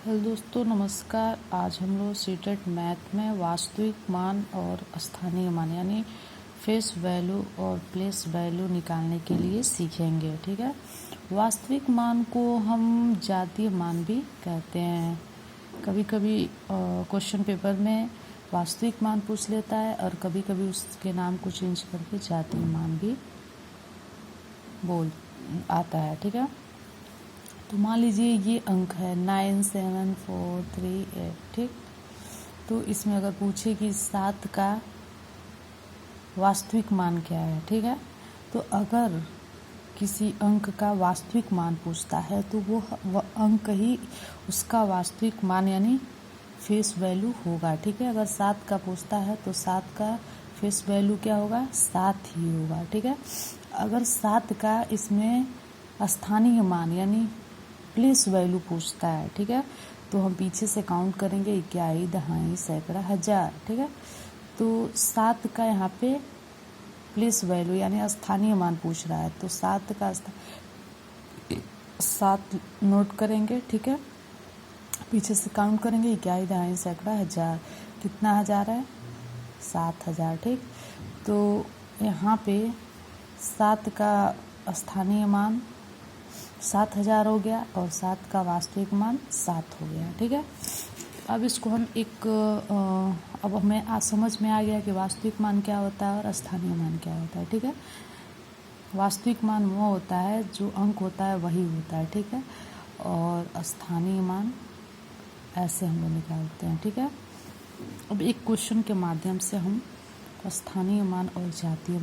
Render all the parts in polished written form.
Hello दोस्तों, नमस्कार। आज हम लोग सीटेट मैथ में वास्तविक मान और स्थानीय मान यानी फेस वैल्यू और प्लेस वैल्यू निकालने के लिए सीखेंगे। ठीक है। वास्तविक मान को हम जातीय मान भी कहते हैं। कभी कभी क्वेश्चन पेपर में वास्तविक मान पूछ लेता है और कभी कभी उसके नाम को चेंज करके जातीय मान भी बोल आता है। ठीक है। तो मान लीजिए ये अंक है 97438। ठीक। तो इसमें अगर पूछे कि 7 का वास्तविक मान क्या है, ठीक है, तो अगर किसी अंक का वास्तविक मान पूछता है तो वो अंक ही उसका वास्तविक मान यानी फेस वैल्यू होगा। ठीक है। अगर 7 का पूछता है तो 7 का फेस वैल्यू क्या होगा? 7 ही होगा। ठीक है। अगर 7 का इसमें स्थानीय मान यानी प्लेस वैल्यू पूछता है, ठीक है, तो हम पीछे से काउंट करेंगे, इकाई, दहाई, सैकड़ा, हजार। ठीक है। तो 7 का यहाँ पे प्लेस वैल्यू यानी स्थानीय मान पूछ रहा है, तो 7 का 7 नोट करेंगे। ठीक है। पीछे से काउंट करेंगे, इकाई, दहाई, सैकड़ा, हजार। कितना हजार है? 7000। ठीक। तो यहाँ पे 7 का स्थानीय मान 7000 हो गया और 7 का वास्तविक मान 7 हो गया। ठीक है। अब इसको हम अब हमें आज समझ में आ गया कि वास्तविक मान क्या होता है और स्थानीय मान क्या होता है। ठीक है। वास्तविक मान वो होता है जो अंक होता है वही होता है। ठीक है। और स्थानीय मान ऐसे हम लोग निकालते हैं। ठीक है। अब एक क्वेश्चन के माध्यम से हम स्थानीय मान और जातीय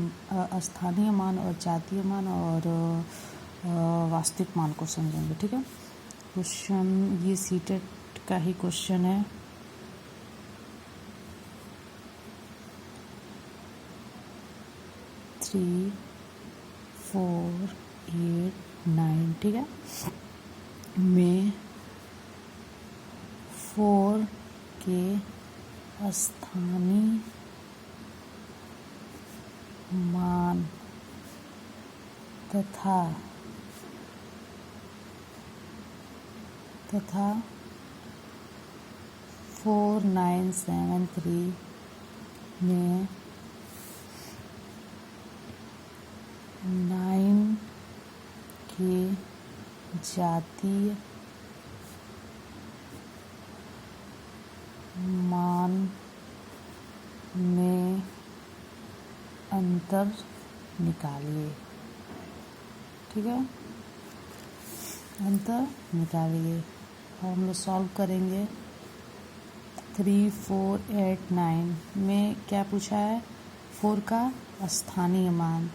मान और वास्तविक मान को समझेंगे। ठीक है। क्वेश्चन ये सीटेट का ही क्वेश्चन है। थ्री 4 8 9। ठीक है। में 4 के स्थानीय मान तथा 4973 में 9 के जातीय मान में अंतर निकालिए। ठीक है। अंतर निकालिए और हम लोग सॉल्व करेंगे। 3 4 8 9 में क्या पूछा है? 4 का स्थानीय मान।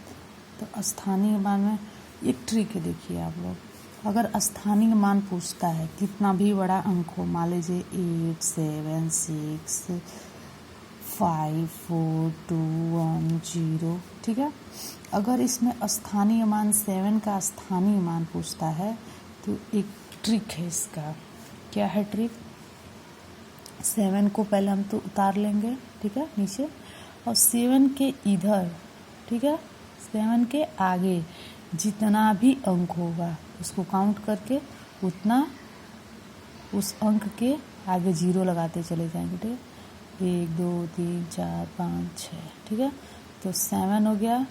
तो स्थानीय मान में एक ट्रिक है, देखिए आप लोग। अगर स्थानीय मान पूछता है कितना भी बड़ा अंक हो, मान लीजिए 8 7 6 5 4 2 1 0। ठीक है। अगर इसमें स्थानीय मान 7 का स्थानीय मान पूछता है तो एक ट्रिक है इसका। क्या है ट्रिक? 7 को पहले हम तो उतार लेंगे, ठीक है, नीचे, और 7 के इधर, ठीक है, 7 के आगे जितना भी अंक होगा उसको काउंट करके उतना उस अंक के आगे 0 लगाते चले जाएंगे। ठीक है। 1 2 3 4 5 6। ठीक है। तो 7 हो गया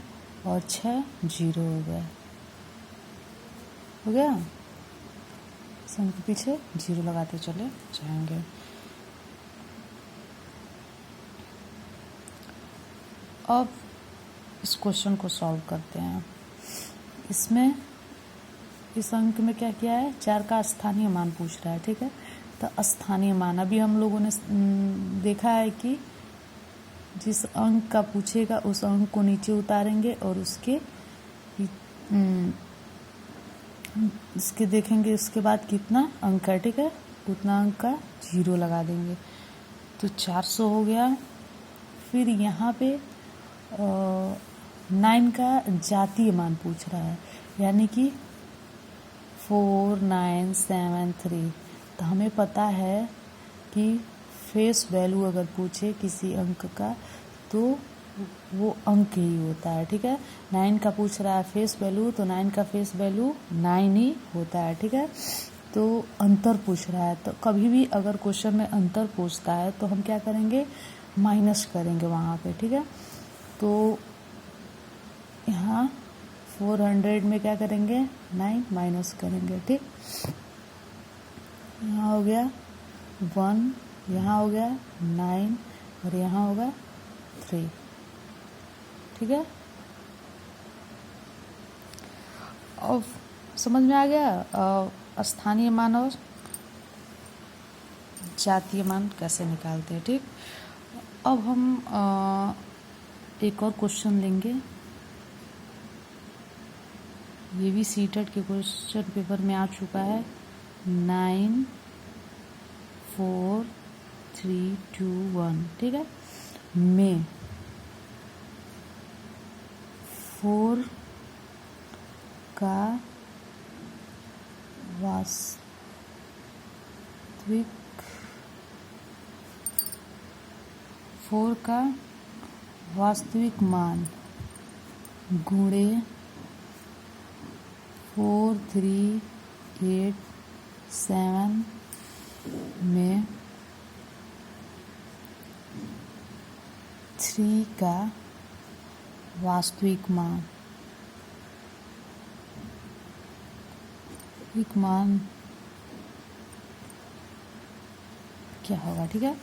और 6 0 हो गया। हो गया। सम के पीछे 0 लगाते चले जाएंगे। अब इस क्वेश्चन को सॉल्व करते हैं। इसमें इस अंक में क्या किया है? 4 का स्थानीय मान पूछ रहा है। ठीक है। तो स्थानीय मान अभी हम लोगों ने देखा है कि जिस अंक का पूछेगा उस अंक को नीचे उतारेंगे और इसके देखेंगे उसके बाद कितना अंक है। ठीक है। उतना अंक का 0 लगा देंगे तो 400 हो गया। फिर यहाँ पे 9 का जातीय मान पूछ रहा है यानी कि 4973। तो हमें पता है कि फेस वैल्यू अगर पूछे किसी अंक का तो वो अंक ही होता है। ठीक है। 9 का पूछ रहा है फेस वैल्यू, तो 9 का फेस वैल्यू 9 ही होता है। ठीक है। तो अंतर पूछ रहा है, तो कभी भी अगर क्वेश्चन में अंतर पूछता है तो हम क्या करेंगे, माइनस करेंगे वहाँ पे, ठीक है। तो यहाँ 400 में क्या करेंगे, 9 माइनस करेंगे, ठीक। यहाँ हो गया 1, यहाँ हो गया 9 और यहाँ होगा 3, ठीक है। अब समझ में आ गया स्थानीय मान और जातीय मान कैसे निकालते हैं, ठीक। अब हम एक और क्वेश्चन लेंगे, ये भी सीटेट के क्वेश्चन पेपर में आ चुका है। 9 4 3 2 1, ठीक है। में 4 का वास्तविक 4 का वास्तविक मान गुणे 4 3 8 7 में 3 का वास्तविक मान क्या होगा, ठीक है।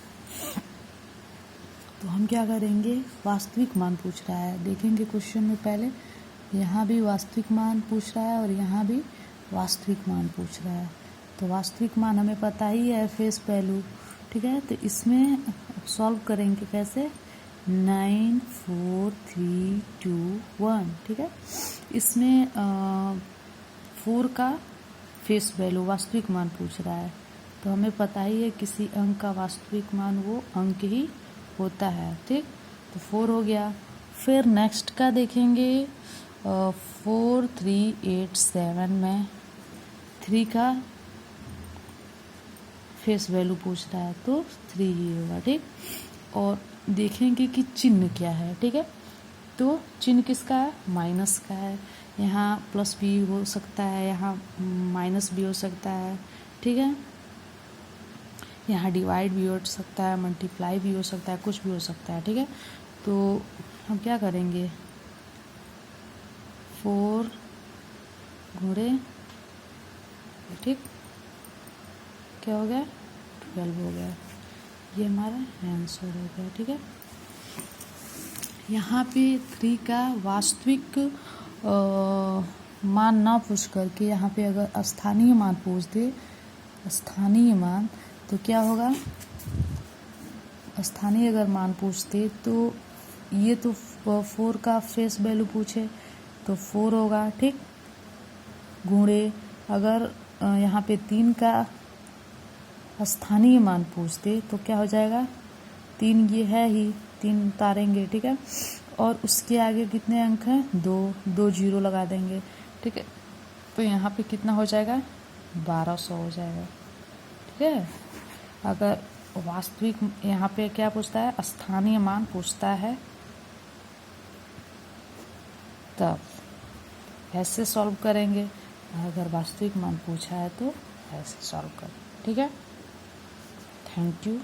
तो हम क्या करेंगे, वास्तविक मान पूछ रहा है, देखेंगे क्वेश्चन में पहले यहाँ भी वास्तविक मान पूछ रहा है और यहाँ भी वास्तविक मान पूछ रहा है। तो वास्तविक मान हमें पता ही है, फेस वैल्यू, ठीक है। तो इसमें सॉल्व करेंगे कैसे, 9 4 3 2 1, ठीक है। इसमें 4 का फेस वैल्यू वास्तविक मान पूछ रहा है, तो हमें पता ही है किसी अंक का वास्तविक मान वो अंक ही होता है, ठीक। तो 4 हो गया। फिर नेक्स्ट का देखेंगे 4 3 8 7 में 3 का फेस वैल्यू पूछ रहा है, तो 3 ही होगा, ठीक। और देखेंगे कि चिन्ह क्या है, ठीक है। तो चिन्ह किसका है, माइनस का है। यहाँ प्लस भी हो सकता है, यहाँ माइनस भी हो सकता है, ठीक है। यहाँ डिवाइड भी हो सकता है, मल्टीप्लाई भी हो सकता है, कुछ भी हो सकता है, ठीक है। तो हम क्या करेंगे, 4 गुणे, ठीक, क्या हो गया, 12 हो गया। ये हमारा आंसर हो गया, ठीक है। यहाँ पे 3 का वास्तविक मान ना पूछ करके यहाँ पे अगर स्थानीय मान पूछ दे, स्थानीय मान, तो क्या होगा, स्थानीय अगर मान पूछते तो ये तो 4 का फेस वैल्यू पूछे तो 4 होगा, ठीक। गुणे अगर यहाँ पे 3 का स्थानीय मान पूछते तो क्या हो जाएगा, 3 ये है ही, 3 उतारेंगे, ठीक है। और उसके आगे कितने अंक हैं, 2 जीरो लगा देंगे, ठीक है। तो यहाँ पे कितना हो जाएगा, 1200 हो जाएगा, ठीक है। अगर वास्तविक यहाँ पे क्या पूछता है, स्थानीय मान पूछता है, तब ऐसे सॉल्व करेंगे। अगर वास्तविक मान पूछा है तो ऐसे सॉल्व करें, ठीक है। Thank you.